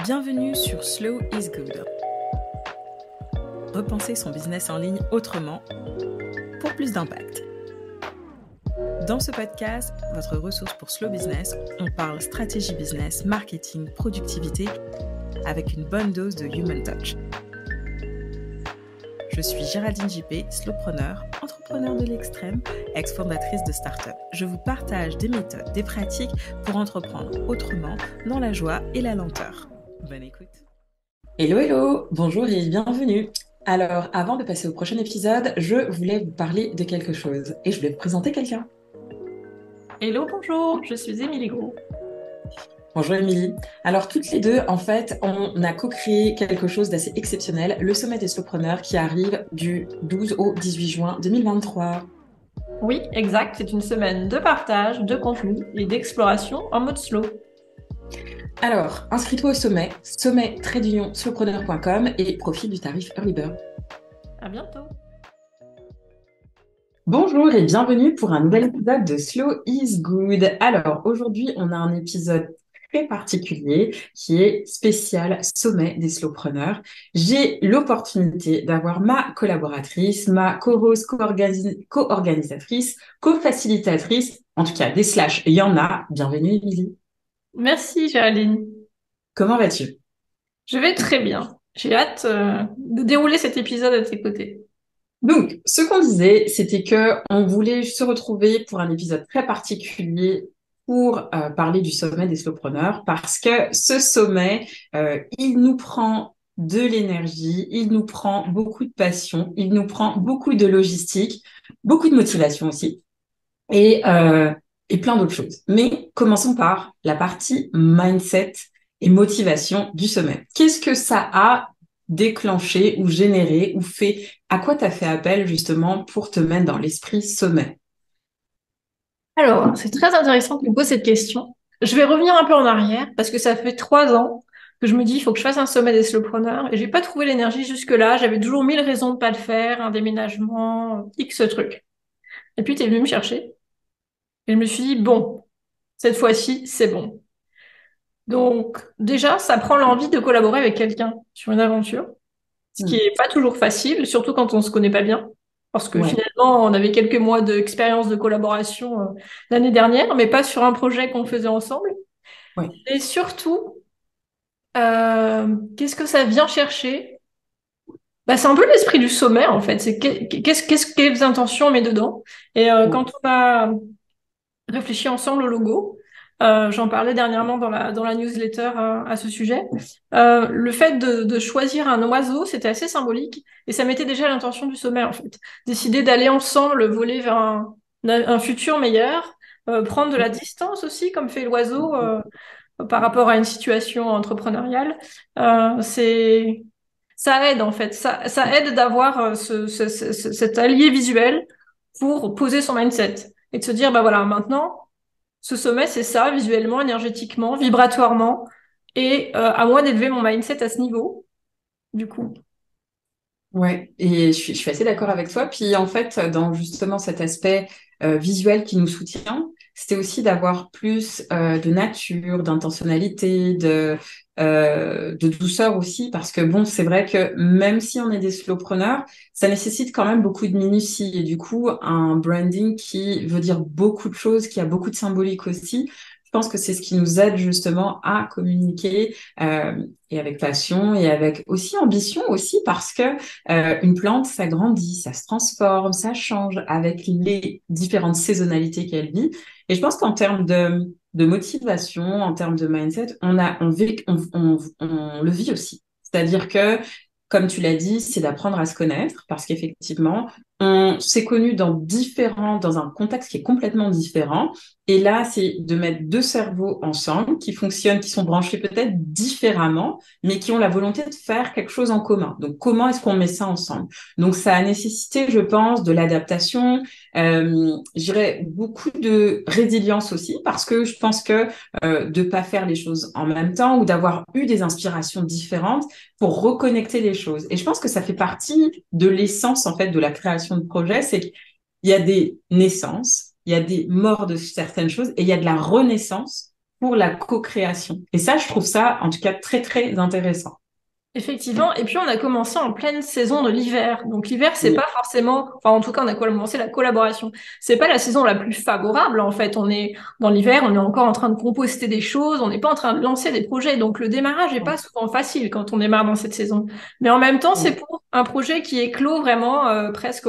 Bienvenue sur Slow is Good. Repenser son business en ligne autrement pour plus d'impact. Dans ce podcast, votre ressource pour Slow Business, on parle stratégie business, marketing, productivité avec une bonne dose de human touch. Je suis Géraldine JP, slowpreneur, entrepreneur de l'extrême, ex-fondatrice de start-up. Je vous partage des méthodes, des pratiques pour entreprendre autrement, dans la joie et la lenteur. Bonne écoute. Hello, bonjour et bienvenue. Alors, avant de passer au prochain épisode, je voulais vous parler de quelque chose et je voulais vous présenter quelqu'un. Hello, bonjour, je suis Émilie Gros. Bonjour Émilie. Alors, toutes les deux, en fait, on a co-créé quelque chose d'assez exceptionnel, le Sommet des Slowpreneurs qui arrive du 12 au 18 juin 2023. Oui, exact, c'est une semaine de partage, de contenu et d'exploration en mode slow. Alors, inscris-toi au sommet, sommet-slowpreneur.com et profite du tarif Early Bird. À bientôt. Bonjour et bienvenue pour un nouvel épisode de Slow is Good. Alors, aujourd'hui, on a un épisode très particulier qui est spécial sommet des slowpreneurs. J'ai l'opportunité d'avoir ma collaboratrice, ma co-host, co-organisatrice, co-facilitatrice, en tout cas des slash, il y en a. Bienvenue Émilie. Merci Géraldine. Comment vas-tu? Je vais très bien. J'ai hâte de dérouler cet épisode à tes côtés. Donc, ce qu'on disait, c'était que on voulait se retrouver pour un épisode très particulier pour parler du sommet des slowpreneurs parce que ce sommet, il nous prend de l'énergie, il nous prend beaucoup de passion, il nous prend beaucoup de logistique, beaucoup de motivation aussi et plein d'autres choses. Mais commençons par la partie mindset et motivation du sommet. Qu'est-ce que ça a déclenché ou généré ou fait? À quoi tu as fait appel justement pour te mettre dans l'esprit sommet? Alors, c'est très intéressant que tu me poses cette question. Je vais revenir un peu en arrière parce que ça fait 3 ans que je me dis il faut que je fasse un sommet des slowpreneurs et j'ai pas trouvé l'énergie jusque-là. J'avais toujours 1000 raisons de pas le faire, un déménagement, X trucs. Et puis tu es venu me chercher et je me suis dit bon, cette fois-ci, c'est bon. Donc, déjà, ça prend l'envie de collaborer avec quelqu'un sur une aventure, ce qui est pas toujours facile, surtout quand on se connaît pas bien. Parce que Ouais. finalement, on avait quelques mois d'expérience de collaboration l'année dernière, mais pas sur un projet qu'on faisait ensemble. Ouais. Et surtout, qu'est-ce que ça vient chercher? Bah, c'est un peu l'esprit du sommet, en fait. C'est quelles intentions on met dedans. Et Ouais. quand on a réfléchi ensemble au logo. J'en parlais dernièrement dans la newsletter à ce sujet. Le fait de choisir un oiseau, c'était assez symbolique et ça mettait déjà l'intention du sommet en fait. Décider d'aller ensemble voler vers un futur meilleur, prendre de la distance aussi comme fait l'oiseau par rapport à une situation entrepreneuriale. C'est ça aide en fait. Ça aide d'avoir cet allié visuel pour poser son mindset et de se dire bah voilà maintenant ce sommet, c'est ça, visuellement, énergétiquement, vibratoirement, et à moi d'élever mon mindset à ce niveau, du coup. Ouais, et je suis assez d'accord avec toi. Puis en fait, dans justement cet aspect visuel qui nous soutient, c'était aussi d'avoir plus de nature, d'intentionnalité, de douceur aussi, parce que bon, c'est vrai que même si on est des slowpreneurs, ça nécessite quand même beaucoup de minutie et du coup, un branding qui veut dire beaucoup de choses, qui a beaucoup de symbolique aussi. Je pense que c'est ce qui nous aide justement à communiquer et avec passion et avec aussi ambition aussi parce que une plante, ça grandit, ça se transforme, ça change avec les différentes saisonnalités qu'elle vit. Et je pense qu'en termes de motivation, en termes de mindset, on le vit aussi. C'est-à-dire que, comme tu l'as dit, c'est d'apprendre à se connaître parce qu'effectivement, on s'est connu dans un contexte qui est complètement différent. Et là, c'est de mettre deux cerveaux ensemble qui fonctionnent, qui sont branchés peut-être différemment, mais qui ont la volonté de faire quelque chose en commun. Donc, comment est-ce qu'on met ça ensemble? Donc, ça a nécessité, je pense, de l'adaptation, je dirais beaucoup de résilience aussi, parce que je pense que de pas faire les choses en même temps ou d'avoir eu des inspirations différentes pour reconnecter les choses. Et je pense que ça fait partie de l'essence, en fait, de la création de projet, c'est qu'il y a des naissances, il y a des morts de certaines choses et il y a de la renaissance pour la co-création. Et ça, je trouve ça, en tout cas, très, très intéressant. Effectivement, et puis on a commencé en pleine saison de l'hiver. Donc l'hiver, c'est Oui. pas forcément, enfin en tout cas on a commencé la collaboration. C'est pas la saison la plus favorable en fait. On est dans l'hiver, on est encore en train de composter des choses, on n'est pas en train de lancer des projets. Donc le démarrage est pas souvent facile quand on démarre dans cette saison. Mais en même temps, c'est pour un projet qui est clos vraiment presque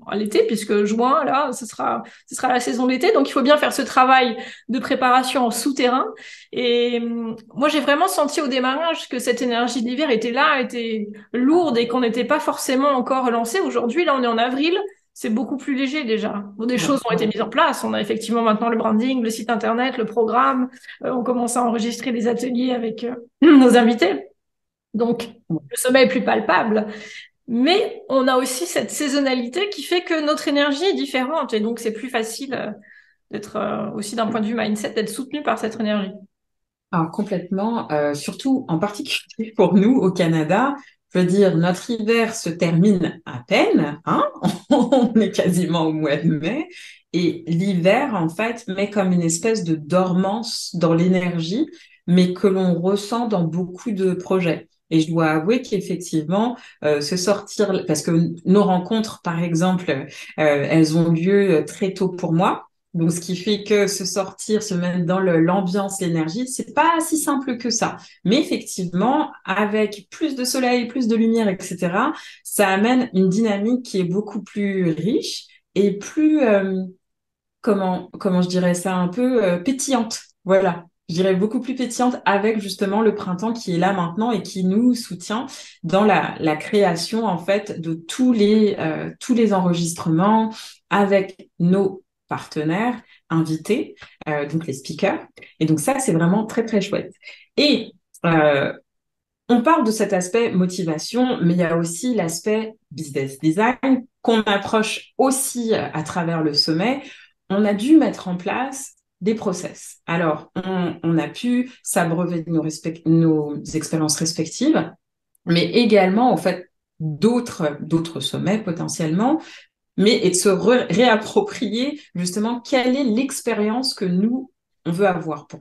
à l'été, puisque juin là, ce sera la saison d'été. Donc il faut bien faire ce travail de préparation en souterrain. Et moi, j'ai vraiment senti au démarrage que cette énergie de l'hiver était là, était lourde et qu'on n'était pas forcément encore lancé. Aujourd'hui, là, on est en avril, c'est beaucoup plus léger déjà. Bon, des choses ont été mises en place. On a effectivement maintenant le branding, le site internet, le programme. On commence à enregistrer des ateliers avec nos invités. Donc, le sommet est plus palpable. Mais on a aussi cette saisonnalité qui fait que notre énergie est différente. Et donc, c'est plus facile d'être aussi d'un point de vue mindset, d'être soutenu par cette énergie. Alors complètement, surtout en particulier pour nous au Canada, je veux dire, notre hiver se termine à peine, hein? On est quasiment au mois de mai, et l'hiver, en fait, met comme une espèce de dormance dans l'énergie, mais que l'on ressent dans beaucoup de projets. Et je dois avouer qu'effectivement, se sortir, parce que nos rencontres, par exemple, elles ont lieu très tôt pour moi. Donc, ce qui fait que se sortir, se mettre dans l'ambiance, l'énergie, c'est pas si simple que ça. Mais effectivement, avec plus de soleil, plus de lumière, etc., ça amène une dynamique qui est beaucoup plus riche et plus, comment je dirais ça, un peu pétillante. Voilà. Je dirais beaucoup plus pétillante avec justement le printemps qui est là maintenant et qui nous soutient dans la création, en fait, de tous les enregistrements avec nos partenaires, invités, donc les speakers. Et donc ça, c'est vraiment très, très chouette. Et euh, on parle de cet aspect motivation, mais il y a aussi l'aspect business design qu'on approche aussi à travers le sommet. On a dû mettre en place des process. Alors, on a pu s'abreuver de nos expériences respectives, mais également, en fait, d'autres sommets potentiellement, mais et de se réapproprier justement quelle est l'expérience que nous, on veut avoir pour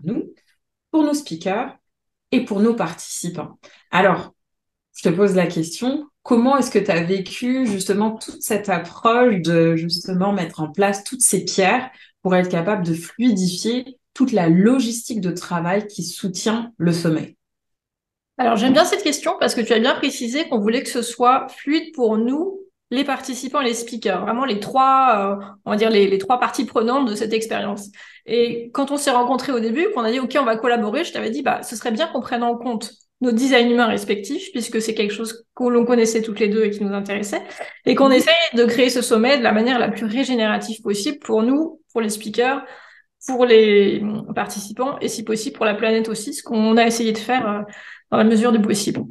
nos speakers et pour nos participants. Alors, je te pose la question, comment est-ce que tu as vécu justement toute cette approche de justement mettre en place toutes ces pierres pour être capable de fluidifier toute la logistique de travail qui soutient le sommet? Alors, j'aime bien cette question parce que tu as bien précisé qu'on voulait que ce soit fluide pour nous, les participants et les speakers, vraiment les trois, on va dire les trois parties prenantes de cette expérience. Et quand on s'est rencontrés au début, qu'on a dit, OK, on va collaborer, je t'avais dit, bah, ce serait bien qu'on prenne en compte nos designs humains respectifs, puisque c'est quelque chose que l'on connaissait toutes les deux et qui nous intéressait, et qu'on essaye de créer ce sommet de la manière la plus régénérative possible pour nous, pour les speakers, pour les participants, et si possible pour la planète aussi, ce qu'on a essayé de faire dans la mesure du possible.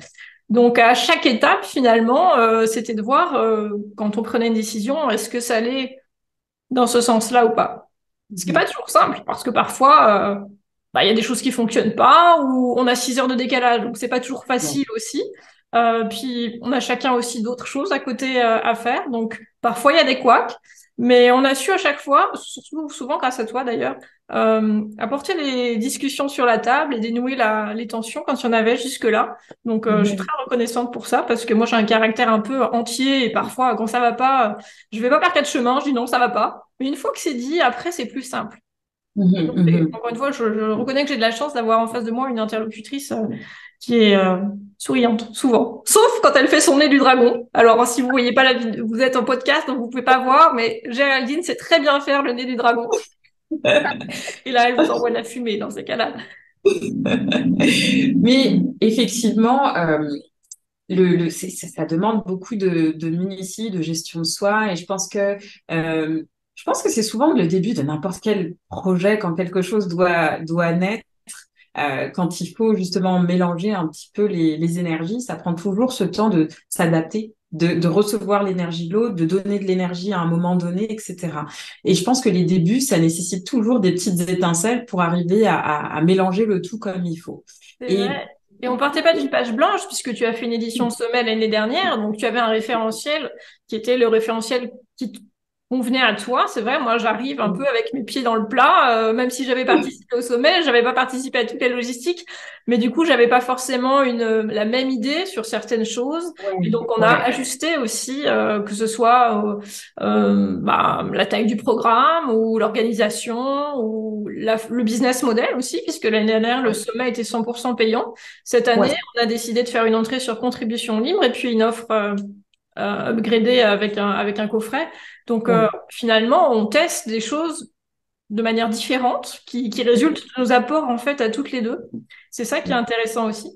Donc à chaque étape, finalement, c'était de voir quand on prenait une décision, est-ce que ça allait dans ce sens-là ou pas. Ce qui n'est pas toujours simple, parce que parfois, bah, y a des choses qui fonctionnent pas, ou on a 6 heures de décalage, donc c'est pas toujours facile aussi. Puis on a chacun aussi d'autres choses à côté à faire, donc parfois il y a des couacs, mais on a su à chaque fois, surtout souvent grâce à toi d'ailleurs, apporter les discussions sur la table et dénouer les tensions quand il y en avait jusque-là. Donc je suis très reconnaissante pour ça, parce que moi j'ai un caractère un peu entier, et parfois quand ça va pas, je vais pas faire 4 chemins, je dis non, ça va pas. Mais une fois que c'est dit, après c'est plus simple. Donc, encore une fois, je reconnais que j'ai de la chance d'avoir en face de moi une interlocutrice qui est souriante, souvent. Sauf quand elle fait son nez du dragon. Alors, si vous voyez pas la vidéo, vous êtes en podcast, donc vous pouvez pas voir, mais Géraldine sait très bien faire le nez du dragon. Et là, elle vous envoie de la fumée dans ces cas-là. Mais effectivement, ça demande beaucoup de minutie, de gestion de soi, et je pense que c'est souvent le début de n'importe quel projet quand quelque chose doit naître. Quand il faut justement mélanger un petit peu les énergies, ça prend toujours ce temps de s'adapter, de recevoir l'énergie de l'autre, de donner de l'énergie à un moment donné, etc. Et je pense que les débuts, ça nécessite toujours des petites étincelles pour arriver à mélanger le tout comme il faut. C'est Et vrai. Et on partait pas d'une page blanche, puisque tu as fait une édition de sommet l'année dernière, donc tu avais un référentiel qui était le référentiel qui convenait à toi. C'est vrai, moi, j'arrive un peu avec mes pieds dans le plat, même si j'avais participé au sommet, j'avais pas participé à toutes les logistiques, mais du coup, j'avais pas forcément la même idée sur certaines choses. Et donc, on a Ouais. ajusté aussi, que ce soit la taille du programme ou l'organisation ou le business model aussi, puisque l'année dernière, le sommet était 100% payant. Cette Ouais. année, on a décidé de faire une entrée sur contribution libre et puis une offre upgradée avec un coffret. Donc Ouais. finalement, on teste des choses de manière différente qui résultent de nos apports en fait à toutes les deux. C'est ça qui est intéressant aussi.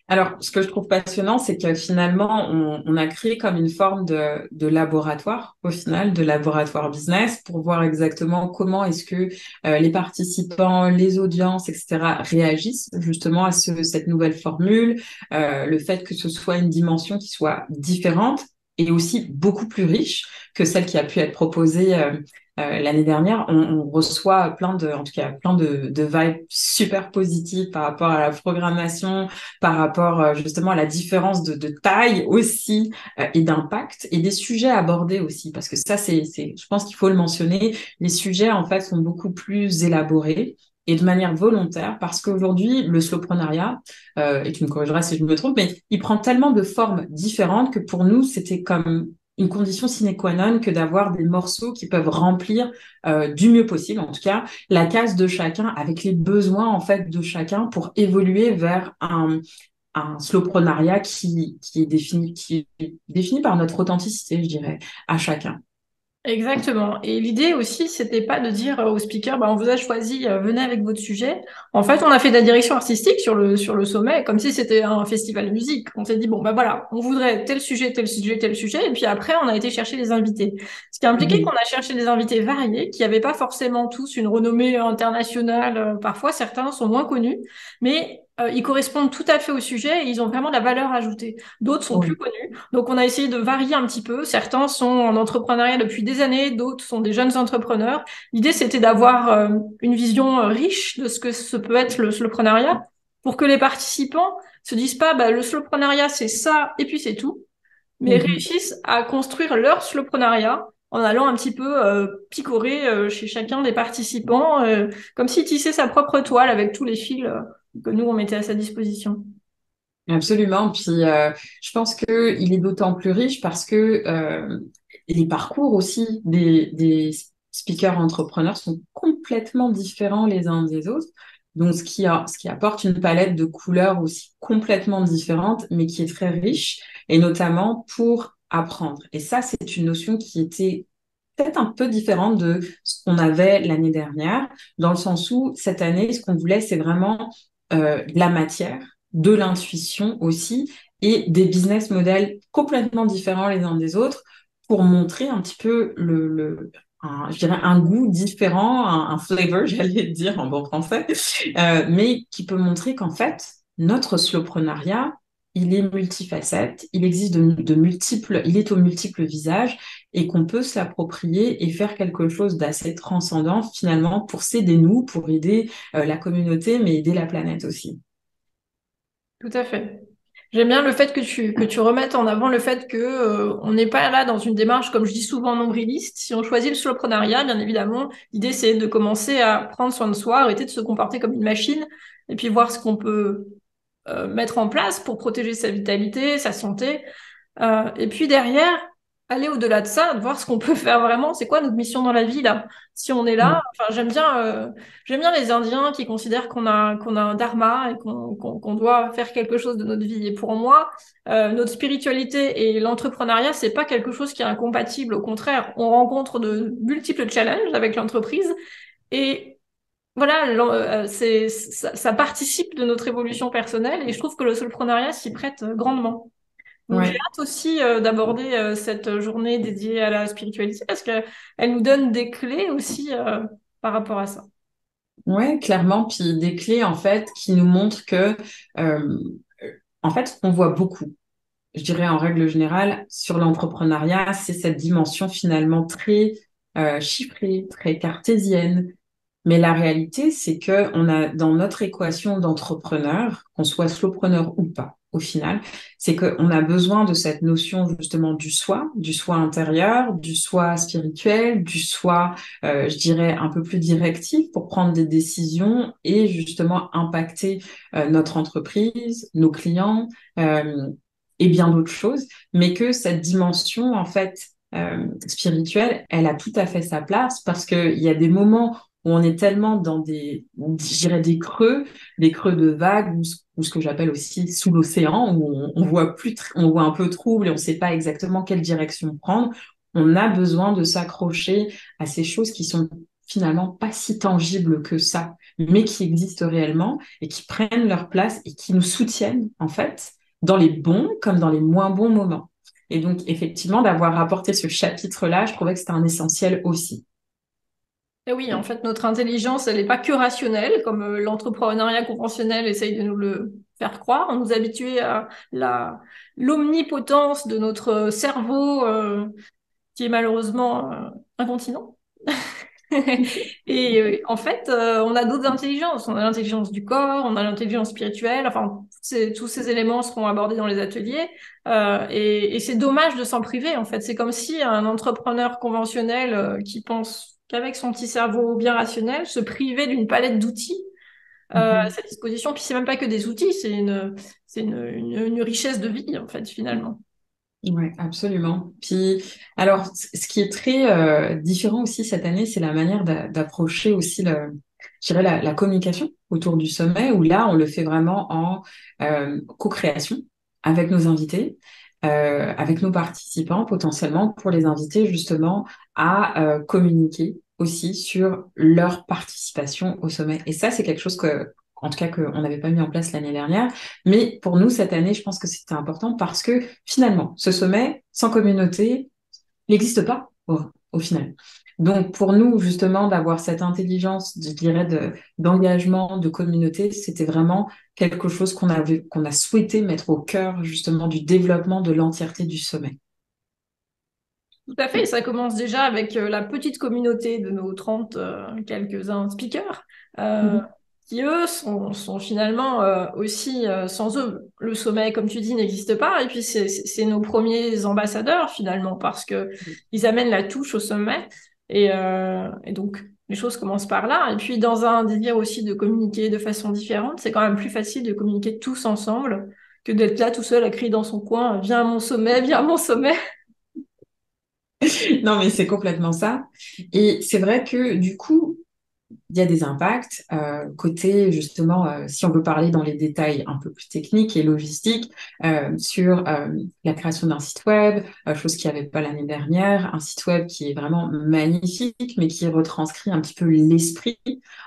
Alors, ce que je trouve passionnant, c'est que finalement, on a créé comme une forme de laboratoire, au final, de laboratoire business, pour voir exactement comment est-ce que les participants, les audiences, etc., réagissent justement à cette nouvelle formule, le fait que ce soit une dimension qui soit différente et aussi beaucoup plus riche que celle qui a pu être proposée l'année dernière. On reçoit en tout cas, plein de vibes super positives par rapport à la programmation, par rapport justement à la différence de taille aussi et d'impact et des sujets abordés aussi parce que ça je pense qu'il faut le mentionner, les sujets en fait sont beaucoup plus élaborés et de manière volontaire parce qu'aujourd'hui le slowpreneuriat et tu me corrigeras si je me trompe mais il prend tellement de formes différentes que pour nous c'était comme une condition sine qua non que d'avoir des morceaux qui peuvent remplir du mieux possible en tout cas la case de chacun avec les besoins en fait de chacun pour évoluer vers un slowpreneuriat qui est défini par notre authenticité, je dirais, à chacun. Exactement. Et l'idée aussi, c'était pas de dire aux speakers, bah, on vous a choisi, venez avec votre sujet. En fait, on a fait de la direction artistique sur le sommet, comme si c'était un festival de musique. On s'est dit, bon, bah voilà, on voudrait tel sujet, tel sujet, tel sujet. Et puis après, on a été chercher les invités. Ce qui a impliqué qu'on Mhm. a cherché des invités variés, qui n'avaient pas forcément tous une renommée internationale. Parfois, certains sont moins connus, mais ils correspondent tout à fait au sujet et ils ont vraiment de la valeur ajoutée. D'autres sont plus Oui. connus. Donc, on a essayé de varier un petit peu. Certains sont en entrepreneuriat depuis des années, d'autres sont des jeunes entrepreneurs. L'idée, c'était d'avoir une vision riche de ce que ce peut être le slowpreneuriat pour que les participants se disent pas, bah, le slowpreneuriat, c'est ça, et puis c'est tout, mais Mhm. réussissent à construire leur slowpreneuriat en allant un petit peu picorer chez chacun des participants, comme s'il tissait sa propre toile avec tous les fils que nous, on mettait à sa disposition. Absolument. Puis, je pense que il est d'autant plus riche parce que les parcours aussi des speakers entrepreneurs sont complètement différents les uns des autres. Donc, ce qui apporte une palette de couleurs aussi complètement différente, mais qui est très riche, et notamment pour apprendre. Et ça, c'est une notion qui était peut-être un peu différente de ce qu'on avait l'année dernière, dans le sens où cette année, ce qu'on voulait, c'est vraiment de la matière, de l'intuition aussi, et des business models complètement différents les uns des autres pour montrer un petit peu je dirais un goût différent, un flavor, j'allais dire en bon français, mais qui peut montrer qu'en fait, notre slowpreneuriat, il est multifacette, il existe il est aux multiples visages et qu'on peut se l'approprier et faire quelque chose d'assez transcendant finalement pour s'aider nous, pour aider la communauté, mais aider la planète aussi. Tout à fait. J'aime bien le fait que tu remettes en avant le fait que on n'est pas là dans une démarche, comme je dis souvent, nombriliste. Si on choisit le soloprenariat, bien évidemment, l'idée c'est de commencer à prendre soin de soi, arrêter de se comporter comme une machine, et puis voir ce qu'on peut mettre en place pour protéger sa vitalité, sa santé. Et puis derrière, aller au-delà de ça, de voir ce qu'on peut faire vraiment. C'est quoi notre mission dans la vie là? Si on est là, Mm. enfin j'aime bien les Indiens qui considèrent qu'on a un dharma et qu'on doit faire quelque chose de notre vie. Et pour moi, notre spiritualité et l'entrepreneuriat, c'est pas quelque chose qui est incompatible. Au contraire, on rencontre de multiples challenges avec l'entreprise et voilà, ça participe de notre évolution personnelle et je trouve que le soloprenariat s'y prête grandement. Donc j'ai Ouais. hâte aussi d'aborder cette journée dédiée à la spiritualité parce que elle nous donne des clés aussi par rapport à ça. Ouais, clairement. Puis des clés, en fait, qui nous montrent que, euh, en fait, ce qu'on voit beaucoup, je dirais en règle générale, sur l'entrepreneuriat, c'est cette dimension finalement très chiffrée, très cartésienne. Mais la réalité, c'est que on a dans notre équation d'entrepreneur, qu'on soit slowpreneur ou pas, au final, c'est qu'on a besoin de cette notion justement du soi intérieur, du soi spirituel, du soi, je dirais, un peu plus directif pour prendre des décisions et justement impacter notre entreprise, nos clients et bien d'autres choses, mais que cette dimension, en fait, spirituelle, elle a tout à fait sa place parce qu'il y a des moments où on est tellement dans je dirais des creux de vagues ou ce que j'appelle aussi sous l'océan, où on voit on voit un peu trouble et on ne sait pas exactement quelle direction prendre. On a besoin de s'accrocher à ces choses qui sont finalement pas si tangibles que ça, mais qui existent réellement et qui prennent leur place et qui nous soutiennent, en fait, dans les bons comme dans les moins bons moments. Et donc, effectivement, d'avoir apporté ce chapitre-là, je trouvais que c'était un essentiel aussi. Et oui, en fait, notre intelligence, elle n'est pas que rationnelle, comme l'entrepreneuriat conventionnel essaye de nous le faire croire. On nous a habitués à l'omnipotence de notre cerveau, qui est malheureusement incontinent. Et en fait, on a d'autres intelligences. On a l'intelligence du corps, on a l'intelligence spirituelle. Enfin, tous ces éléments seront abordés dans les ateliers. Et c'est dommage de s'en priver, en fait. C'est comme si un entrepreneur conventionnel qui pense qu'avec son petit cerveau bien rationnel se privait d'une palette d'outils à sa disposition. Puis c'est même pas que des outils, c'est une richesse de vie, en fait, finalement. Ouais, absolument. Puis, alors, ce qui est très différent aussi cette année, c'est la manière d'approcher aussi je dirais la communication autour du sommet, où là, on le fait vraiment en co-création avec nos invités, avec nos participants, potentiellement, pour les inviter justement à communiquer aussi sur leur participation au sommet. Et ça, c'est quelque chose en tout cas, qu'on n'avait pas mis en place l'année dernière. Mais pour nous, cette année, je pense que c'était important parce que finalement, ce sommet, sans communauté, n'existe pas au final. Donc, pour nous, justement, d'avoir cette intelligence, je dirais, d'engagement, de communauté, c'était vraiment quelque chose qu'on a souhaité mettre au cœur, justement, du développement de l'entièreté du sommet. Tout à fait, ça commence déjà avec la petite communauté de nos 30 quelques-uns speakers, euh, Mhm. qui eux sont finalement aussi, sans eux, le sommet, comme tu dis, n'existe pas. Et puis c'est nos premiers ambassadeurs finalement, parce que ils amènent la touche au sommet. Et donc les choses commencent par là. Et puis dans un désir aussi de communiquer de façon différente, c'est quand même plus facile de communiquer tous ensemble que d'être là tout seul à crier dans son coin, viens à mon sommet, viens à mon sommet. Non, mais c'est complètement ça. Et c'est vrai que du coup, il y a des impacts côté justement, si on veut parler dans les détails un peu plus techniques et logistiques, sur la création d'un site web, chose qu'il n'y avait pas l'année dernière, un site web qui est vraiment magnifique, mais qui retranscrit un petit peu l'esprit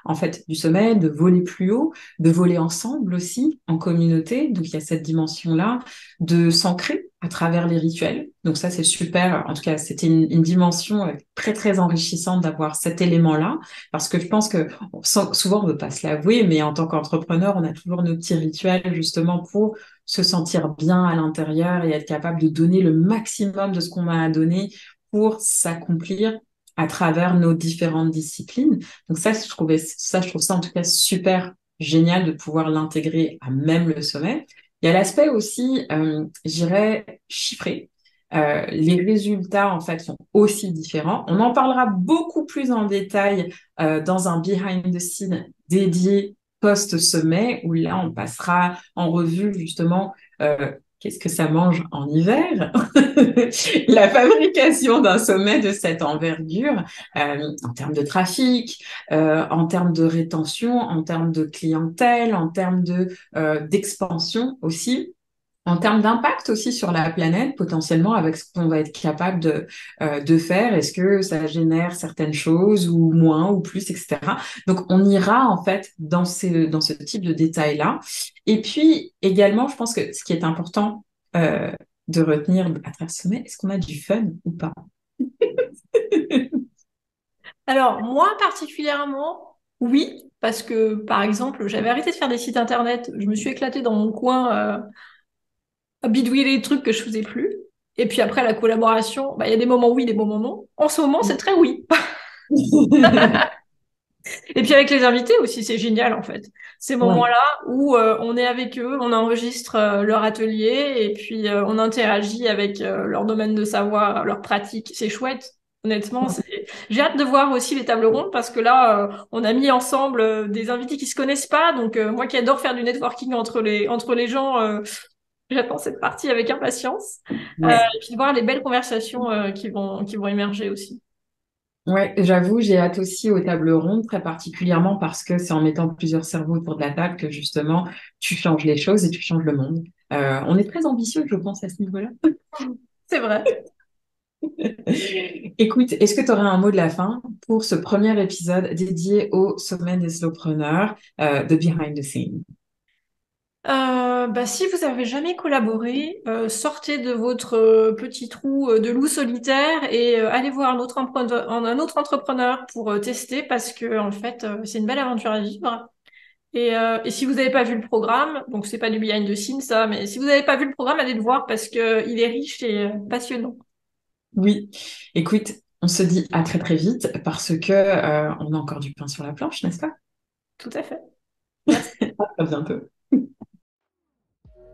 en fait du sommet, de voler plus haut, de voler ensemble aussi en communauté. Donc il y a cette dimension-là de s'ancrer à travers les rituels. Donc ça c'est super. En tout cas, c'était une dimension très très enrichissante d'avoir cet élément-là. Parce que je pense que souvent, on ne veut pas se l'avouer, mais en tant qu'entrepreneur, on a toujours nos petits rituels justement pour se sentir bien à l'intérieur et être capable de donner le maximum de ce qu'on a à donner pour s'accomplir à travers nos différentes disciplines. Donc ça, je trouve ça en tout cas super génial de pouvoir l'intégrer à même le sommet. Il y a l'aspect aussi, je dirais, chiffré. Les résultats, en fait, sont aussi différents. On en parlera beaucoup plus en détail dans un behind the scene dédié post-sommet, où là, on passera en revue justement qu'est-ce que ça mange en hiver, la fabrication d'un sommet de cette envergure en termes de trafic, en termes de rétention, en termes de clientèle, en termes d'expansion aussi. En termes d'impact aussi sur la planète, potentiellement avec ce qu'on va être capable de faire, est-ce que ça génère certaines choses ou moins ou plus, etc. Donc on ira en fait dans ce type de détails-là. Et puis également, je pense que ce qui est important euh, de retenir à travers ce sommet, est-ce qu'on a du fun ou pas? Alors, moi particulièrement, oui, parce que par exemple, j'avais arrêté de faire des sites internet, je me suis éclatée dans mon coin à bidouiller les trucs que je faisais plus. Et puis après, la collaboration, bah, il y a des moments oui, des moments non. En ce moment, c'est très oui. Et puis avec les invités aussi, c'est génial en fait. Ces Ouais. moments-là où on est avec eux, on enregistre leur atelier et puis on interagit avec leur domaine de savoir, leur pratique. C'est chouette. Honnêtement, j'ai hâte de voir aussi les tables rondes parce que là, on a mis ensemble des invités qui se connaissent pas. Donc moi qui adore faire du networking entre les gens, j'attends cette partie avec impatience. Ouais. Et puis de voir les belles conversations qui vont émerger aussi. Ouais, j'avoue, j'ai hâte aussi aux tables rondes, très particulièrement parce que c'est en mettant plusieurs cerveaux autour de la table que justement tu changes les choses et tu changes le monde. On est très ambitieux, je pense, à ce niveau-là. C'est vrai. Écoute, est-ce que tu aurais un mot de la fin pour ce premier épisode dédié au sommet des slowpreneurs, de Behind the Scene? Bah, si vous avez jamais collaboré, sortez de votre petit trou de loup solitaire et allez voir un autre entrepreneur pour tester parce que en fait c'est une belle aventure à vivre. Et si vous n'avez pas vu le programme, donc c'est pas du behind the scenes ça, mais si vous n'avez pas vu le programme, allez le voir parce que il est riche et passionnant. Oui, écoute, on se dit à très très vite parce que on a encore du pain sur la planche, n'est-ce pas? Tout à fait. Merci. À bientôt.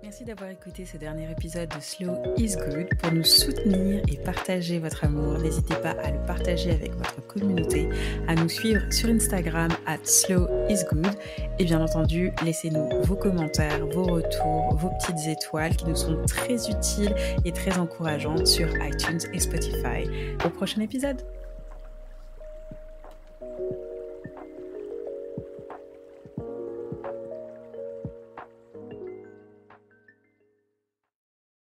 Merci d'avoir écouté ce dernier épisode de Slow is Good. Pour nous soutenir et partager votre amour, n'hésitez pas à le partager avec votre communauté, à nous suivre sur Instagram @slowisgood et bien entendu, laissez-nous vos commentaires, vos retours, vos petites étoiles qui nous sont très utiles et très encourageantes sur iTunes et Spotify. Au prochain épisode!